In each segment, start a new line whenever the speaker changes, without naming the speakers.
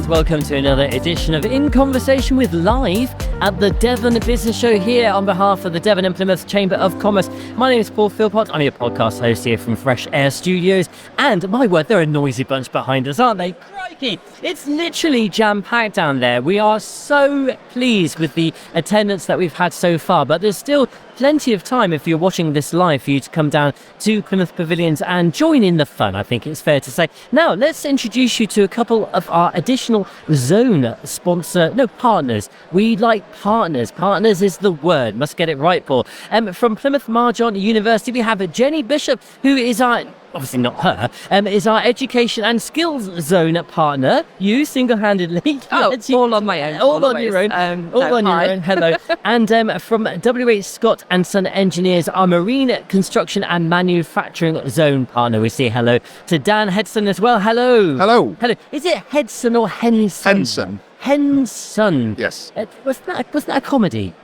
and welcome to another edition of In Conversation with Live at the Devon Business Show here on behalf of the Devon and Plymouth Chamber of Commerce. My name is Paul Philpott. I'm your podcast host here from Fresh Air Studios. And my word, they're a noisy bunch behind us, aren't they? Crikey! It's literally jam-packed down there. We are so pleased with the attendance that we've had so far, but there's still plenty of time if you're watching this live for you to come down to Plymouth Pavilions and join in the fun, I think it's fair to say. Now, let's introduce you to a couple of our additional zone partners. We like partners. Partners is the word. Must get it right, Paul. From Plymouth Marjon University, we have Jenny Bishop, who is our... obviously not her, is our education and skills zone partner. You single-handedly.
All on my own.
All on your own. Your own. Hello. And from Westcotts and Son Engineers, our marine construction and manufacturing zone partner. We say hello to Dan Henson as well. Hello.
Hello.
Hello. Is it Henson or Henson?
Henson.
Henson.
Yes.
Wasn't that a comedy?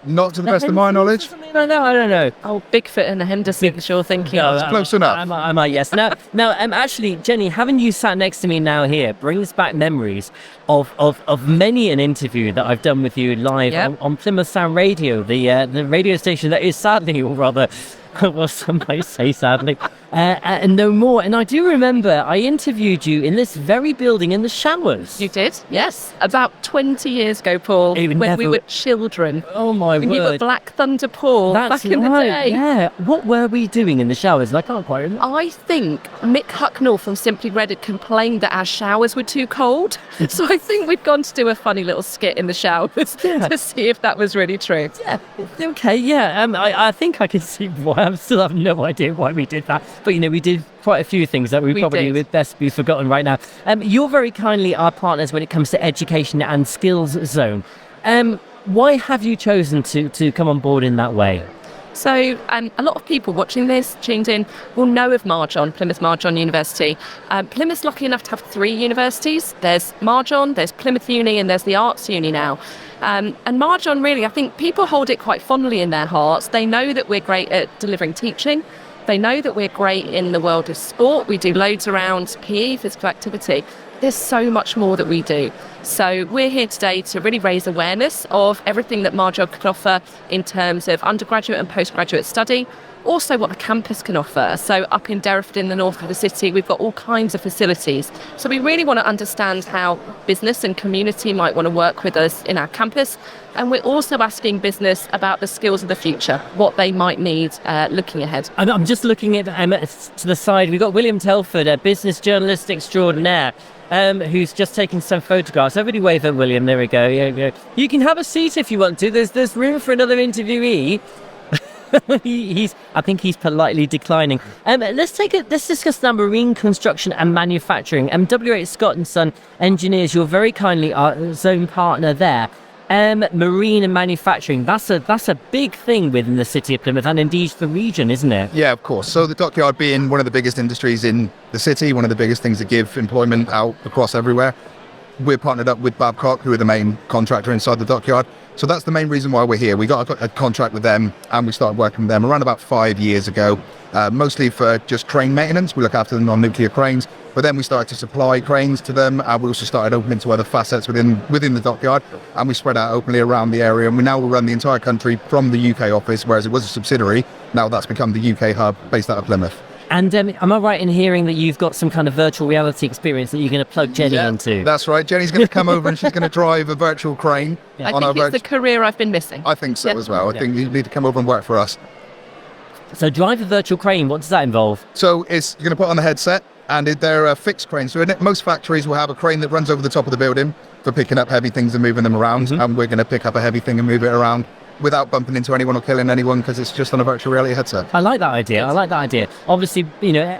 Not to the best of my knowledge.
I don't know.
Oh, Bigfoot and the Henderson, you're thinking.
No,
That's close enough.
I might, yes. Now, actually, Jenny, having you sat next to me now here brings back memories of many an interview that I've done with you live on Plymouth Sound Radio, the radio station that is sadly, or rather, well, some might say sadly, and no more. And I do remember I interviewed you in this very building in the showers.
You did? Yes. About 20 years ago, Paul, when we were children.
Oh, my word.
You were Black Thunder Paul back in the day.
Yeah. What were we doing in the showers? I can't quite remember.
I think Mick Hucknall from Simply Red had complained that our showers were too cold. So I think we'd gone to do a funny little skit in the showers to see if that was really true.
Yeah. Okay, yeah. I think I can see why. I still have no idea why we did that. But, we did quite a few things that we probably would best be forgotten right now. You're very kindly our partners when it comes to education and skills zone. Why have you chosen to come on board in that way?
So a lot of people watching this, tuned in, will know of Plymouth Marjon University. Plymouth's lucky enough to have 3 universities. There's Marjon, there's Plymouth Uni, and there's the Arts Uni now. And Marjon, really, I think people hold it quite fondly in their hearts. They know that we're great at delivering teaching. They know that we're great in the world of sport. We do loads around PE, physical activity. There's so much more that we do. So we're here today to really raise awareness of everything that Marjon can offer in terms of undergraduate and postgraduate study, also what the campus can offer. So up in Derriford in the north of the city, we've got all kinds of facilities. So we really want to understand how business and community might want to work with us in our campus. And we're also asking business about the skills of the future, what they might need looking ahead.
I'm just looking at to the side. We've got William Telford, a business journalist extraordinaire, who's just taking some photographs. Everybody wave at William. There we go. Yeah. You can have a seat if you want to. There's room for another interviewee. I think he's politely declining. Let's discuss now marine construction and manufacturing. Westcotts and Son Engineers, you're very kindly our zone partner there. Marine and manufacturing, that's a big thing within the city of Plymouth and indeed the region, isn't it?
Yeah, of course. So the dockyard being one of the biggest industries in the city, one of the biggest things that give employment out across everywhere. We're partnered up with Babcock, who are the main contractor inside the dockyard. So that's the main reason why we're here. We got a contract with them and we started working with them around about 5 years ago, mostly for just crane maintenance. We look after the non-nuclear cranes, but then we started to supply cranes to them, and we also started opening to other facets within the dockyard, and we spread out openly around the area, and we now run the entire country from the UK office, whereas it was a subsidiary. Now that's become the UK hub based out of Plymouth.
And am I right in hearing that you've got some kind of virtual reality experience that you're going to plug Jenny into?
That's right. Jenny's going to come over and she's going to drive a virtual crane.
I think it's the career I've been missing.
I think so as well. I think you need to come over and work for us.
So drive a virtual crane, what does that involve?
So you're going to put on the headset, and they're a fixed crane. So most factories will have a crane that runs over the top of the building for picking up heavy things and moving them around. Mm-hmm. And we're going to pick up a heavy thing and move it around without bumping into anyone or killing anyone, because it's just on a virtual reality headset.
I like that idea. Obviously,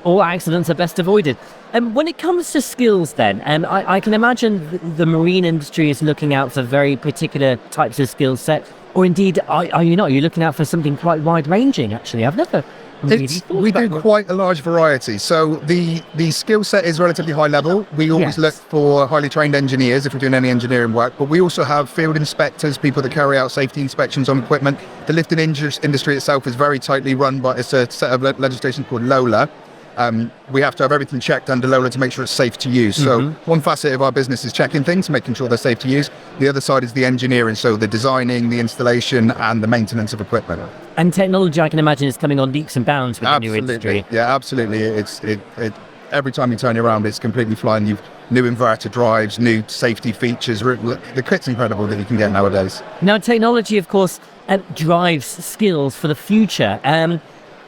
all accidents are best avoided. When it comes to skills then, I can imagine the marine industry is looking out for very particular types of skill set, or indeed, are you not? You're looking out for something quite wide-ranging, actually. I've never
We do quite a large variety. So the skill set is relatively high level. We always look for highly trained engineers if we're doing any engineering work, but we also have field inspectors, people that carry out safety inspections on equipment. The lifting industry itself is very tightly run, but it's a set of legislation called LOLA. we have to have everything checked under Lola to make sure it's safe to use. So one facet of our business is checking things, making sure they're safe to use. The other side is the engineering, so the designing, the installation, and the maintenance of equipment.
And technology, I can imagine, is coming on leaps and bounds with the new industry.
Yeah, absolutely. It's every time you turn around, it's completely flying. You've new inverter drives, new safety features. The kit's incredible that you can get nowadays.
Now, technology, of course, drives skills for the future.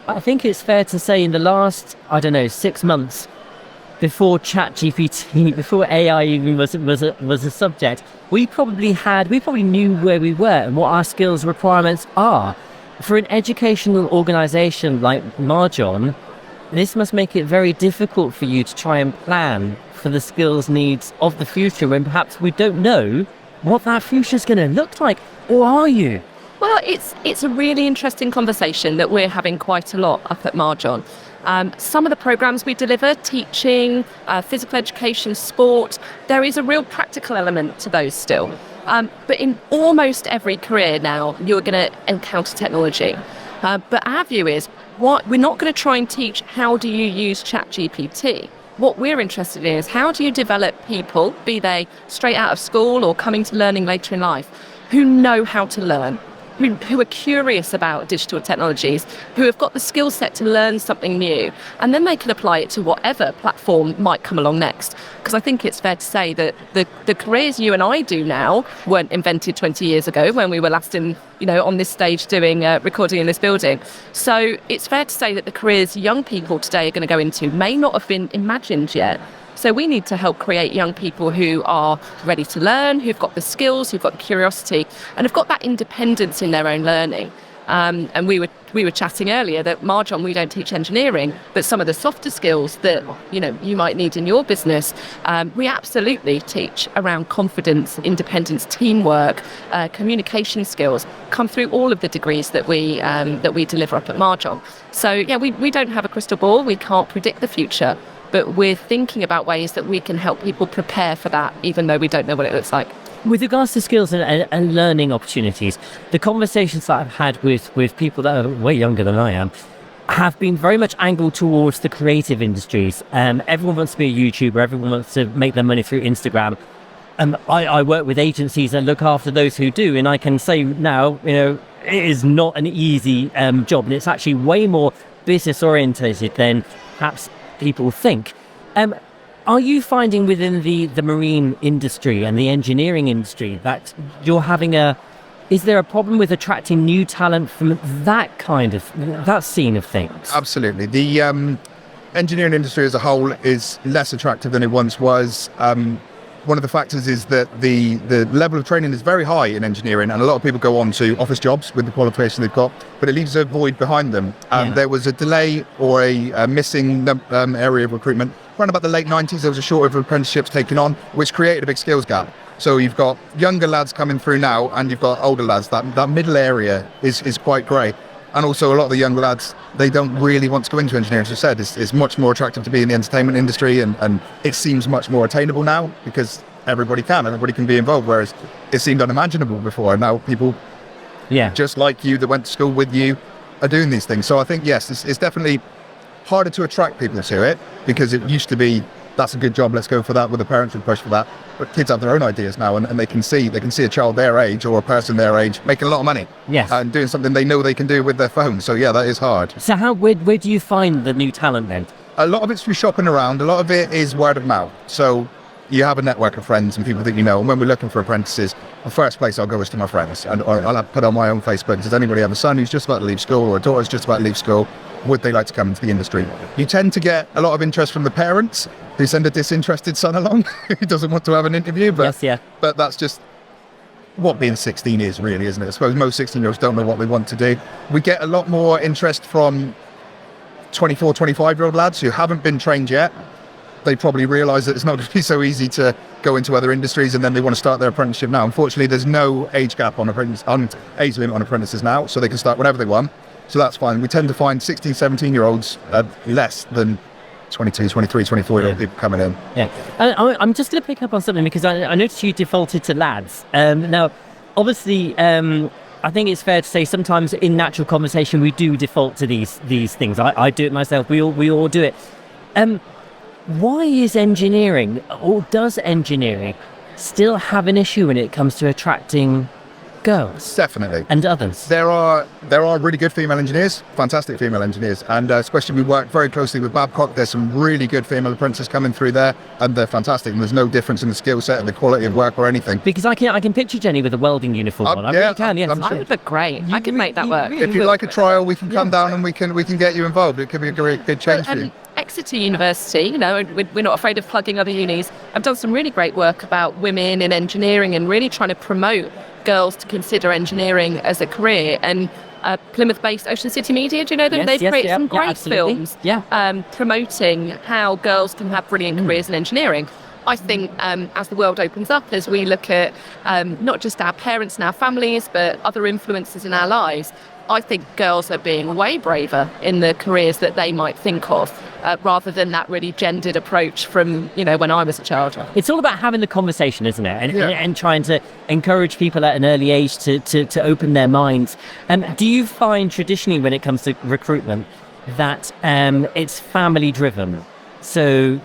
I think it's fair to say in the last, 6 months, before ChatGPT, before AI even was a subject, we probably knew where we were and what our skills requirements are. For an educational organisation like Marjon, this must make it very difficult for you to try and plan for the skills needs of the future when perhaps we don't know what that future is going to look like. Or are you?
Well, it's a really interesting conversation that we're having quite a lot up at Marjon. Some of the programs we deliver, teaching, physical education, sport, there is a real practical element to those still. But in almost every career now, you're going to encounter technology. But our view is, we're not going to try and teach how do you use ChatGPT. What we're interested in is how do you develop people, be they straight out of school or coming to learning later in life, who know how to learn, who are curious about digital technologies, who have got the skill set to learn something new, and then they can apply it to whatever platform might come along next. Because I think it's fair to say that the careers you and I do now weren't invented 20 years ago when we were last on this stage doing recording in this building. So it's fair to say that the careers young people today are going to go into may not have been imagined yet. So we need to help create young people who are ready to learn, who've got the skills, who've got the curiosity, and have got that independence in their own learning. And we were chatting earlier that Marjon, we don't teach engineering, but some of the softer skills that you might need in your business, we absolutely teach around confidence, independence, teamwork, communication skills, come through all of the degrees that we deliver up at Marjon. So yeah, we don't have a crystal ball, we can't predict the future. But we're thinking about ways that we can help people prepare for that, even though we don't know what it looks like.
With regards to skills and learning opportunities, the conversations that I've had with people that are way younger than I am have been very much angled towards the creative industries. Everyone wants to be a YouTuber, everyone wants to make their money through Instagram. I work with agencies and look after those who do, and I can say now, it is not an easy job, and it's actually way more business orientated than perhaps people think. Are you finding within the marine industry and the engineering industry that you're having is there a problem with attracting new talent from that scene of things?
Absolutely. The engineering industry as a whole is less attractive than it once was. One of the factors is that the level of training is very high in engineering, and a lot of people go on to office jobs with the qualification they've got, but it leaves a void behind them. There was a delay or a missing area of recruitment. Around about the late 90s, there was a shortage of apprenticeships taken on, which created a big skills gap. So you've got younger lads coming through now, and you've got older lads. That middle area is quite grey. And also a lot of the young lads, they don't really want to go into engineering. As I said, it's much more attractive to be in the entertainment industry, and it seems much more attainable now because everybody can be involved, whereas it seemed unimaginable before. And now people just like you that went to school with you are doing these things. So I think, yes, it's definitely harder to attract people to it because it used to be, that's a good job, let's go for that, with the parents would push for that. But kids have their own ideas now, and they can see a child their age or a person their age making a lot of money.
Yes.
And doing something they know they can do with their phone. So yeah, that is hard.
So where do you find the new talent then?
A lot of it's through shopping around. A lot of it is word of mouth. So you have a network of friends and people that you know, and when we're looking for apprentices, the first place I'll go is to my friends, and I'll put on my own Facebook, does anybody have a son who's just about to leave school or a daughter who's just about to leave school? Would they like to come into the industry? You tend to get a lot of interest from the parents who send a disinterested son along who doesn't want to have an interview, but but that's just what being 16 is really, isn't it? I suppose most 16-year-olds don't know what they want to do. We get a lot more interest from 24, 25-year-old lads who haven't been trained yet. They probably realise that it's not going to be so easy to go into other industries, and then they want to start their apprenticeship now. Unfortunately, there's no age gap on age limit on apprentices now, so they can start whenever they want. So that's fine. We tend to find 16, 17-year-olds less than 22, 23, 24-year-old people coming in.
Yeah. I'm just going to pick up on something because I noticed you defaulted to lads. Now, obviously, I think it's fair to say sometimes in natural conversation we do default to these things. I do it myself. We all do it. Why is engineering, or does engineering still have an issue when it comes to attracting girls
Definitely.
and others?
There are really good female engineers, fantastic female engineers, and especially we work very closely with Babcock. There's some really good female apprentices coming through there, and they're fantastic. And there's no difference in the skill set and the quality of work or anything.
Because I can picture Jenny with a welding uniform on. I really can. Yes,
I'm
That would look great. I could make that work.
If you like a trial, we can come down and we can get you involved. It could be a great good change for you.
Exeter University, we're not afraid of plugging other unis. I've done some really great work about women in engineering and really trying to promote girls to consider engineering as a career. And Plymouth-based Ocean City Media, do you know them?
Yes,
They've created some great
absolutely.
films
Yeah.
promoting how girls can have brilliant careers in engineering. I think as the world opens up, as we look at not just our parents and our families, but other influences in our lives, I think girls are being way braver in the careers that they might think of, rather than that really gendered approach from, when I was a child.
It's all about having the conversation, isn't it?
Yeah.
And trying to encourage people at an early age to open their minds. Do you find traditionally when it comes to recruitment that it's family driven? So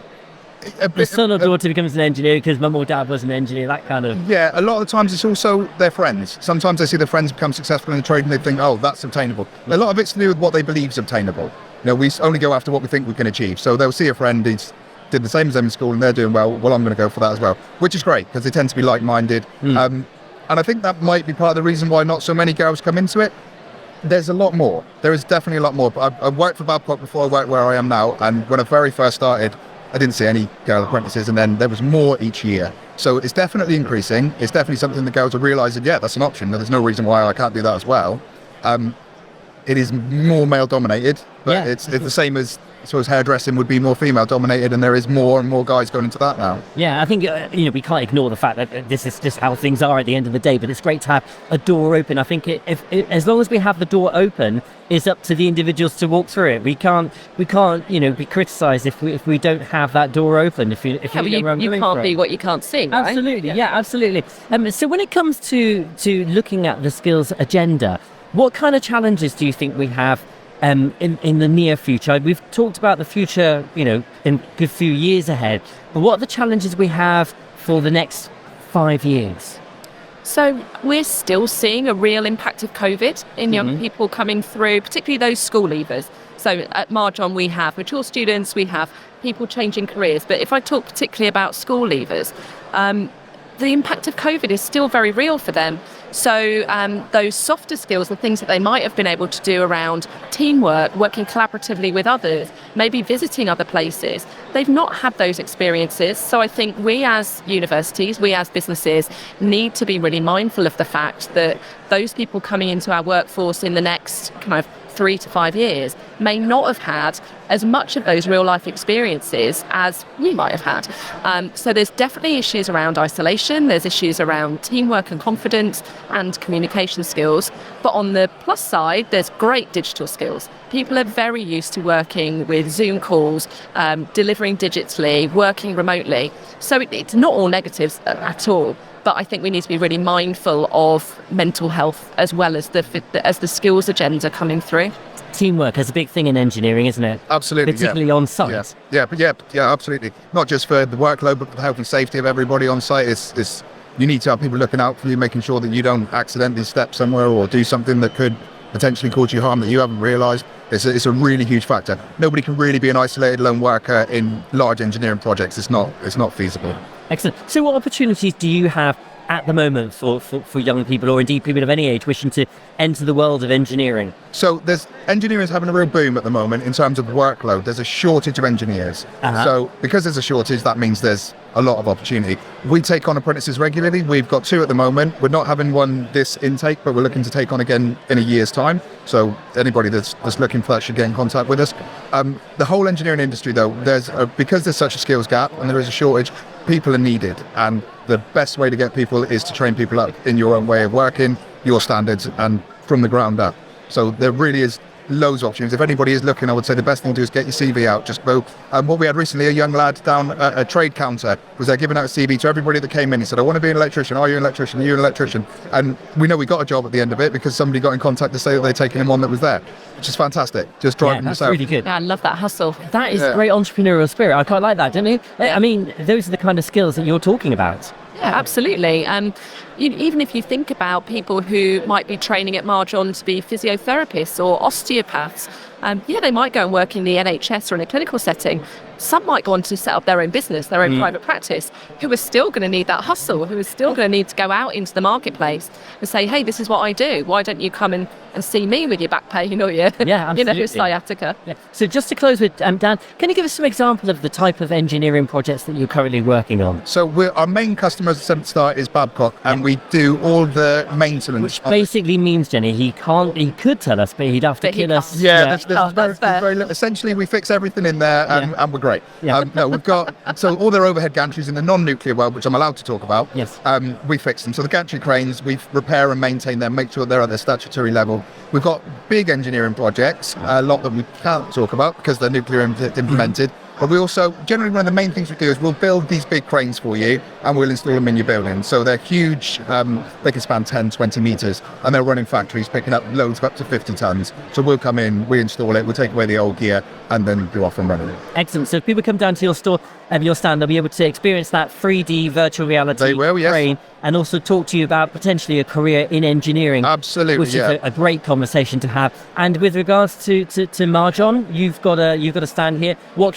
the son or daughter becomes an engineer because mum or dad was an engineer, that kind of...
Yeah, a lot of the times it's also their friends. Sometimes they see their friends become successful in the trade and they think, oh, that's obtainable. A lot of it's to do with what they believe is obtainable. We only go after what we think we can achieve. So they'll see a friend who's did the same as them in school and they're doing well, I'm going to go for that as well, which is great because they tend to be like-minded. And I think that might be part of the reason why not so many girls come into it. There's a lot more. There is definitely a lot more. I worked for Babcock before I worked where I am now, and when I very first started, I didn't see any girl apprentices, and then there was more each year. So it's definitely increasing. It's definitely something the girls are realising, yeah, that's an option. There's no reason why I can't do that as well. It is more male dominated, but it's the same as, I suppose, hairdressing would be more female dominated, and there is more and more guys going into that now.
Yeah, I think we can't ignore the fact that this is just how things are at the end of the day. But it's great to have a door open. I think if as long as we have the door open, it's up to the individuals to walk through it. We can't be criticised if we don't have that door open. If you
can't be what you can't see. Right?
Absolutely, yeah, absolutely. So when it comes to looking at the skills agenda, what kind of challenges do you think we have in the near future? We've talked about the future, in a good few years ahead, but what are the challenges we have for the next 5 years?
So we're still seeing a real impact of COVID in young people coming through, particularly those school leavers. So at Marjon we have mature students, we have people changing careers, but if I talk particularly about school leavers, the impact of COVID is still very real for them. So those softer skills, the things that they might have been able to do around teamwork, working collaboratively with others, maybe visiting other places, they've not had those experiences. So I think we as universities, we as businesses need to be really mindful of the fact that those people coming into our workforce in the next kind of 3 to 5 years may not have had as much of those real life experiences as we might have had. So there's definitely issues around isolation, there's issues around teamwork and confidence and communication skills. But on the plus side, there's great digital skills. People are very used to working with Zoom calls, delivering digitally, working remotely. So it's not all negatives at all. But I think we need to be really mindful of mental health as well as the skills agenda coming through.
Teamwork is a big thing in engineering, isn't it?
Absolutely,
particularly on site.
Yeah, absolutely. Not just for the workload, but for the health and safety of everybody on site. It's you need to have people looking out for you, making sure that you don't accidentally step somewhere or do something that could potentially cause you harm that you haven't realised. It's a really huge factor. Nobody can really be an isolated lone worker in large engineering projects. It's not feasible.
Excellent. So what opportunities do you have at the moment for young people, or indeed people of any age wishing to enter the world of engineering?
So engineering is having a real boom at the moment in terms of workload. There's a shortage of engineers. So because there's a shortage, that means there's a lot of opportunity. We take on apprentices regularly. We've got 2 at the moment. We're not having one this intake, but we're looking to take on again in a year's time. So anybody that's looking for that should get in contact with us. The whole engineering industry, though, because there's such a skills gap and there is a shortage, people are needed. And the best way to get people is to train people up in your own way of working, your standards, and from the ground up. So there really is loads of opportunities. If anybody is looking, I would say the best thing to do is get your CV out. Just go. What we had recently, a young lad down a trade counter was there giving out a CV to everybody that came in. He said, I want to be an electrician. Are you an electrician? Are you an electrician? And we know we got a job at the end of it because somebody got in contact to say that they'd taken him on that was there, which is fantastic. Just driving
that's
yourself.
really good.
Yeah, I love that hustle.
That is great entrepreneurial spirit. I quite like that, don't you? I mean, those are the kind of skills that you're talking about.
Yeah, absolutely. Even if you think about people who might be training at Marjon to be physiotherapists or osteopaths, they might go and work in the NHS or in a clinical setting. Some might go on to set up their own business, their own private practice, who are still going to need that hustle, who are still going to need to go out into the marketplace and say, hey, this is what I do. Why don't you come and see me with your back pain or your sciatica?
Yeah. So just to close with, Dan, can you give us some examples of the type of engineering projects that you're currently working on?
So our main customer at the start is Babcock, and we do all the maintenance.
Which basically means, Jenny, he could tell us, but he'd have to kill us.
Yeah, that's very little. Essentially, we fix everything in there, and we're great.
Yeah.
No, we've got so all their overhead gantries in the non-nuclear world, which I'm allowed to talk about.
Yes.
We fix them. So the gantry cranes, we repair and maintain them, make sure they're at their statutory level. We've got big engineering projects, a lot that we can't talk about because they're nuclear implemented. But we also, generally one of the main things we do is we'll build these big cranes for you and we'll install them in your building. So they're huge, they can span 10, 20 metres, and they're running factories picking up loads of up to 50 tonnes. So we'll come in, we install it, we'll take away the old gear and then go off and run it.
Excellent. So if people come down to your store and your stand, they'll be able to experience that 3D virtual reality
They will, yes.
crane and also talk to you about potentially a career in engineering.
Absolutely,
which is a great conversation to have. And with regards to Marjon, you've got a stand here. What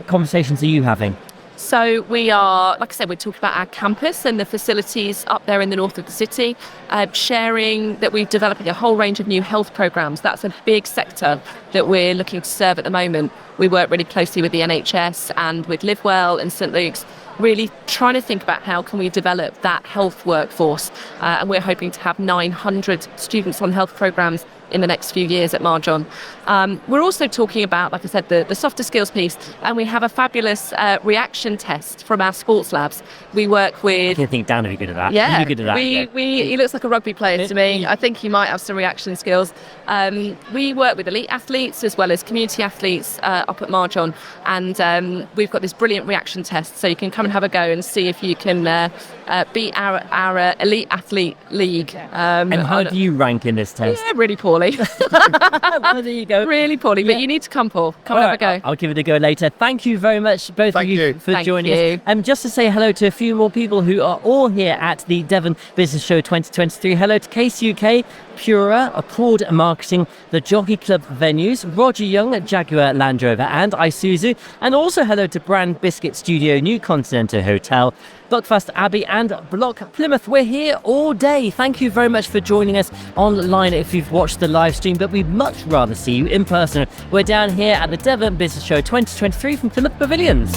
conversations are you having?
So we are, like I said, we're talking about our campus and the facilities up there in the north of the city, sharing that we're developing a whole range of new health programmes. That's a big sector that we're looking to serve at the moment. We work really closely with the NHS and with Live Well and St Luke's, really trying to think about how can we develop that health workforce. And we're hoping to have 900 students on health programmes in the next few years at Marjon. We're also talking about, like I said, the softer skills piece, and we have a fabulous reaction test from our sports labs. We work with...
I think Dan would be good at that.
Yeah,
He'd be good at that.
He looks like a rugby player to me. I think he might have some reaction skills. We work with elite athletes as well as community athletes up at Marjon, and we've got this brilliant reaction test, so you can come and have a go and see if you can beat our elite athlete league.
And how do you rank in this test?
Yeah, really poorly.
Well, there you go.
Really poorly, but you need to come, Paul. Come and have a go.
I'll give it a go later. Thank you very much, both of you, for joining us. And just to say hello to a few more people who are all here at the Devon Business Show 2023. Hello to Case UK, Pura, Applaud Marketing, the Jockey Club Venues, Roger Young at Jaguar Land Rover and Isuzu, and also hello to Brand Biscuit Studio, New Continental Hotel, Buckfast Abbey and Block Plymouth. We're here all day. Thank you very much for joining us online if you've watched the live stream, but we'd much rather see you in person. We're down here at the Devon Business Show 2023 from Plymouth Pavilions.